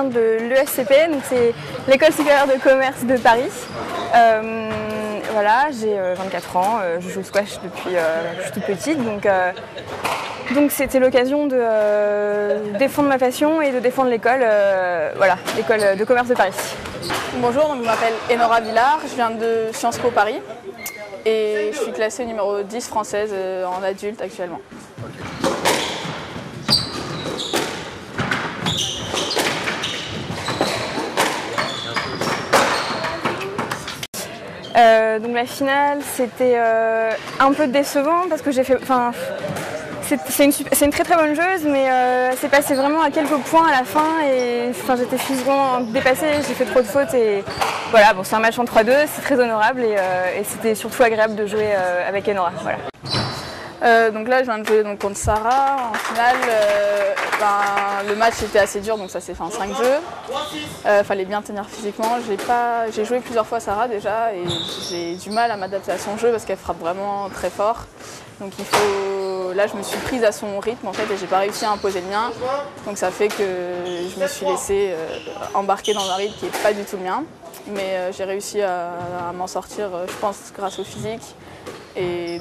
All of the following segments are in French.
viens de l'ESCP, donc c'est l'École supérieure de commerce de Paris. Voilà, j'ai 24 ans, je joue au squash depuis que je suis toute petite, donc c'était l'occasion de défendre ma passion et de défendre l'école, voilà, l'École de commerce de Paris. Bonjour, donc je m'appelle Enora Villard, je viens de Sciences Po Paris et je suis classée numéro 10 française en adulte actuellement. Donc la finale, c'était un peu décevant parce que j'ai fait, c'est une très très bonne joueuse, mais c'est passé vraiment à quelques points à la fin et j'étais physiquement dépassée, j'ai fait trop de fautes et voilà, bon, c'est un match en 3-2, c'est très honorable et c'était surtout agréable de jouer avec Enora. Voilà. Donc là, je viens de jouer contre Sarah en finale. Le match était assez dur, donc ça s'est fait en 5 jeux. Fallait bien tenir physiquement. J'ai joué plusieurs fois Sarah déjà et j'ai du mal à m'adapter à son jeu parce qu'elle frappe vraiment très fort. Donc là, je me suis prise à son rythme en fait et j'ai pas réussi à imposer le mien. Donc ça fait que je me suis laissée embarquer dans un rythme qui n'est pas du tout le mien. Mais j'ai réussi à m'en sortir, je pense, grâce au physique. Et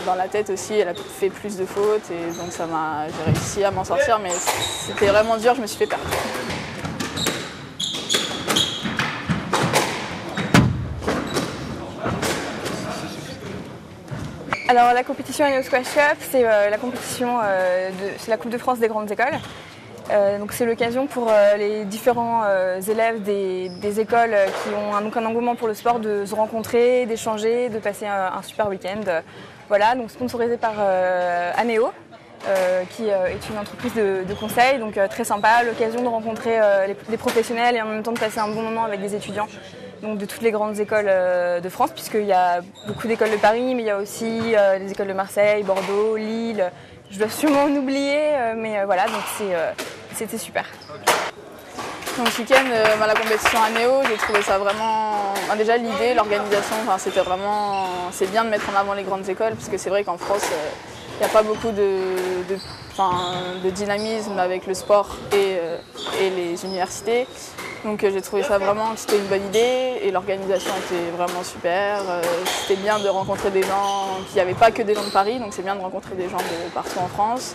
dans la tête aussi, elle a fait plus de fautes et donc j'ai réussi à m'en sortir, mais c'était vraiment dur, je me suis fait perdre. Alors la compétition Anéo Squash Cup, c'est la compétition, c'est la Coupe de France des grandes écoles. Donc c'est l'occasion pour les différents élèves des écoles qui ont un engouement pour le sport de se rencontrer, d'échanger, de passer un super week-end. Voilà, donc sponsorisé par Anéo, qui est une entreprise de conseil, donc très sympa, l'occasion de rencontrer les professionnels et en même temps de passer un bon moment avec des étudiants donc de toutes les grandes écoles de France, puisqu'il y a beaucoup d'écoles de Paris, mais il y a aussi les écoles de Marseille, Bordeaux, Lille. Je dois sûrement en oublier, mais voilà, donc c'était super. Donc ce week-end, la compétition Anéo, j'ai trouvé ça vraiment... déjà l'idée, l'organisation, c'était vraiment... C'est bien de mettre en avant les grandes écoles, parce que c'est vrai qu'en France, il n'y a pas beaucoup de dynamisme avec le sport et les universités. Donc j'ai trouvé ça vraiment que c'était une bonne idée et l'organisation était vraiment super. C'était bien de rencontrer des gens qui n'avaient pas que des gens de Paris, donc c'est bien de rencontrer des gens de partout en France.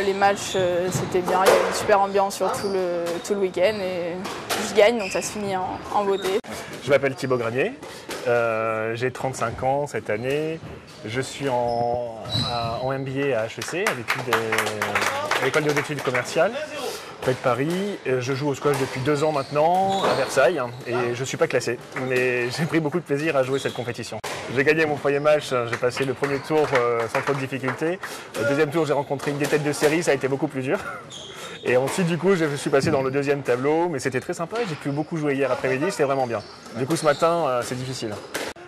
Les matchs, c'était bien, il y avait une super ambiance sur tout le week-end et je gagne, donc ça se finit en beauté. Je m'appelle Thibaut Granier, j'ai 35 ans cette année. Je suis en MBA à HEC, à l'école des études commerciales, près de Paris. Je joue au squash depuis 2 ans maintenant à Versailles et je ne suis pas classé, mais j'ai pris beaucoup de plaisir à jouer cette compétition. J'ai gagné mon premier match, j'ai passé le premier tour sans trop de difficultés. Le deuxième tour, j'ai rencontré une des têtes de série, ça a été beaucoup plus dur. Et ensuite, du coup, je suis passé dans le deuxième tableau, mais c'était très sympa. J'ai pu beaucoup jouer hier après-midi, c'était vraiment bien. Du coup, ce matin, c'est difficile.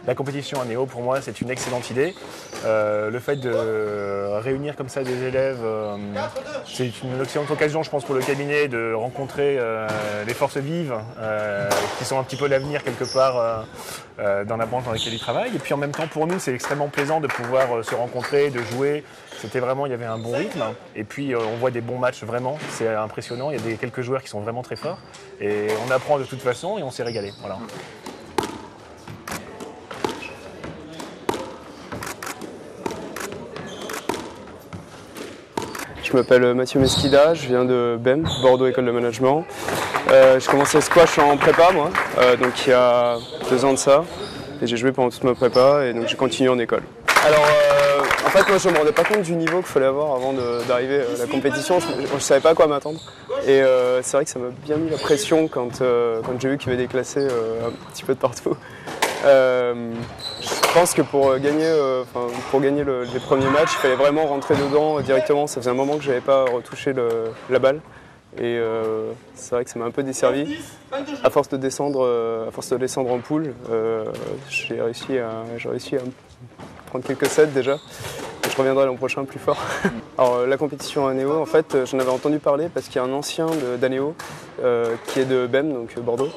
La compétition Anéo, pour moi, c'est une excellente idée. Le fait de réunir comme ça des élèves, c'est une excellente occasion, je pense, pour le cabinet de rencontrer les forces vives qui sont un petit peu l'avenir quelque part dans la branche dans laquelle ils travaillent. Et puis en même temps, pour nous, c'est extrêmement plaisant de pouvoir se rencontrer, de jouer. C'était vraiment, il y avait un bon rythme. Et puis on voit des bons matchs vraiment, c'est impressionnant. Il y a quelques joueurs qui sont vraiment très forts. Et on apprend de toute façon et on s'est régalé. Voilà. Je m'appelle Mathieu Mesquida, je viens de BEM, Bordeaux École de Management. J'ai commencé le squash en prépa, moi, donc il y a 2 ans de ça. Et j'ai joué pendant toute ma prépa et donc j'ai continué en école. Alors, en fait, moi je ne me rendais pas compte du niveau qu'il fallait avoir avant d'arriver à la compétition. Je ne savais pas à quoi m'attendre. Et c'est vrai que ça m'a bien mis la pression quand j'ai vu qu'il y avait des classés un petit peu de partout. Je pense que pour gagner les premiers matchs, il fallait vraiment rentrer dedans directement. Ça faisait un moment que je n'avais pas retouché la balle. Et c'est vrai que ça m'a un peu desservi. À force de descendre en poule, j'ai réussi à prendre quelques sets déjà. Et je reviendrai l'an prochain plus fort. Alors la compétition Anéo, en fait, j'en avais entendu parler parce qu'il y a un ancien d'Anéo qui est de BEM, donc Bordeaux.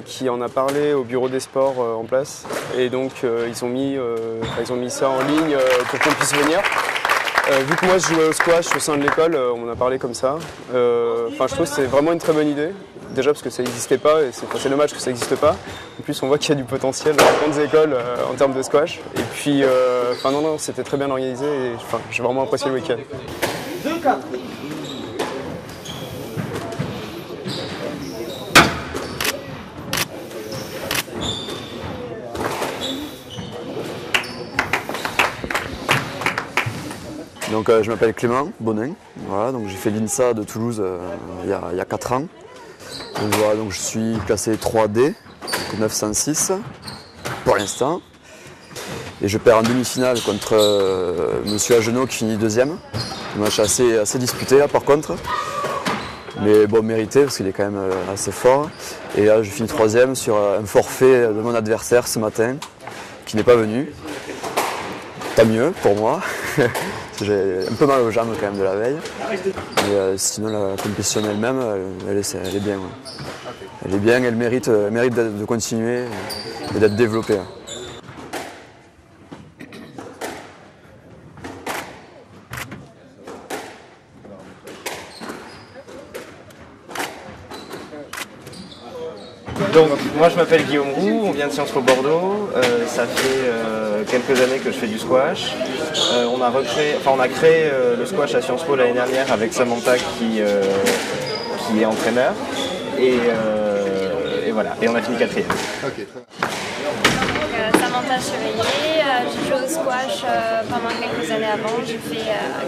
Qui en a parlé au bureau des sports en place et donc ils ont mis ça en ligne pour qu'on puisse venir Vu que moi je jouais au squash au sein de l'école, on m'en a parlé comme ça. Je trouve que c'est vraiment une très bonne idée. Déjà parce que ça n'existait pas et c'est dommage que ça n'existe pas. En plus on voit qu'il y a du potentiel dans les grandes écoles en termes de squash. Et puis non, c'était très bien organisé et j'ai vraiment apprécié le week-end. Donc, je m'appelle Clément Bonin, voilà, donc j'ai fait l'INSA de Toulouse il y a 4 ans. Donc, voilà, donc je suis classé 3D, donc 906 pour l'instant. Et je perds en demi-finale contre Monsieur Agenot qui finit deuxième. Un match assez disputé là par contre. Mais bon, mérité parce qu'il est quand même assez fort. Et là je finis troisième sur un forfait de mon adversaire ce matin qui n'est pas venu. Tant mieux pour moi. J'ai un peu mal aux jambes quand même de la veille. Mais sinon la compétition elle-même, elle est bien. Ouais. Elle est bien, elle mérite de continuer et d'être développée. Donc moi je m'appelle Guillaume Roux, on vient de Sciences Po Bordeaux, ça fait quelques années que je fais du squash. On a créé le squash à Sciences Po l'année dernière avec Samantha qui est entraîneur et voilà, et on a fini quatrième. Okay, Samantha Chevalier, j'ai joué au squash pendant quelques années avant, j'ai fait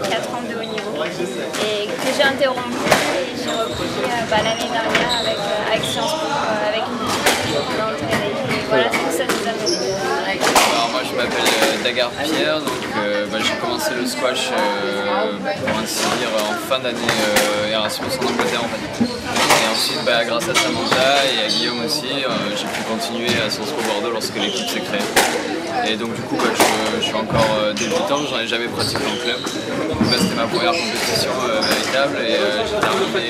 4 ans de haut niveau et que j'ai interrompu et j'ai repris l'année dernière avec Sciences Po, avec une équipe qu'on a entraîné. Et voilà, tout ça nous a mené. Alors moi je m'appelle Dagar Pierre, donc j'ai commencé le squash pour ainsi dire en fin d'année Erasmus en Angleterre en fait. Et ensuite grâce à Samantha et à Guillaume aussi, j'ai pu continuer à Sciences Po Bordeaux lorsque l'équipe s'est créée. Et donc du coup je suis encore débutant, j'en ai jamais pratiqué en club. Donc là c'était ma première compétition véritable et j'ai terminé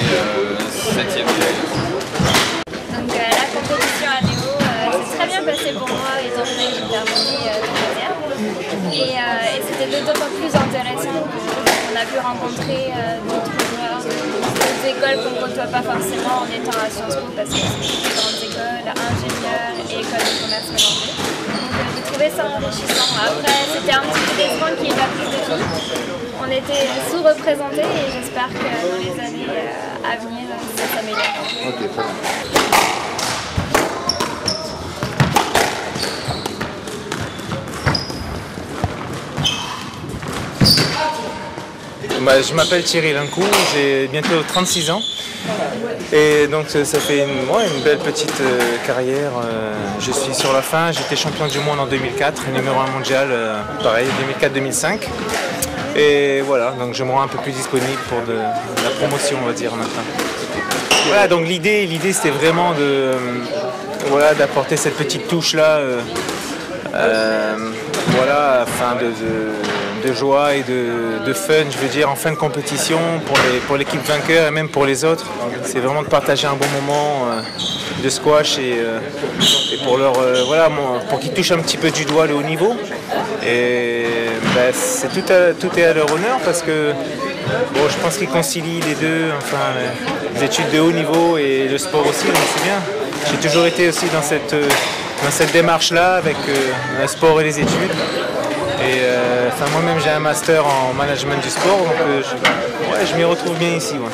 7e. Donc la compétition à Néo s'est très bien passée pour moi étant donné que j'ai terminé 3e. Et c'était d'autant plus intéressant qu'on a pu rencontrer d'autres joueurs d'autres écoles qu'on ne côtoie pas forcément en étant à Sciences Po parce que c'est différentes écoles, ingénieurs et écoles de commerce mélangées. Donc j'ai trouvé ça enrichissant. Après c'était un petit peu décevant qu'il n'y ait pas plus de filles. On était sous-représentés et j'espère que dans les années à venir ça s'améliore. Okay, je m'appelle Thierry Lincou, j'ai bientôt 36 ans et donc ça fait une belle petite carrière. Je suis sur la fin, j'étais champion du monde en 2004, numéro 1 mondial, pareil, 2004-2005. Et voilà, donc je me rends un peu plus disponible pour de la promotion, on va dire maintenant. Voilà, donc l'idée c'était vraiment d'apporter cette petite touche là, afin de joie et de fun, je veux dire, en fin de compétition pour l'équipe vainqueur et même pour les autres. C'est vraiment de partager un bon moment de squash et pour pour qu'ils touchent un petit peu du doigt le haut niveau. Et tout est à leur honneur parce que je pense qu'ils concilient les deux, les études de haut niveau et le sport aussi, donc c'est bien. J'ai toujours été aussi dans cette démarche-là avec le sport et les études. Et moi-même j'ai un master en management du sport, donc je m'y retrouve bien ici. Ouais.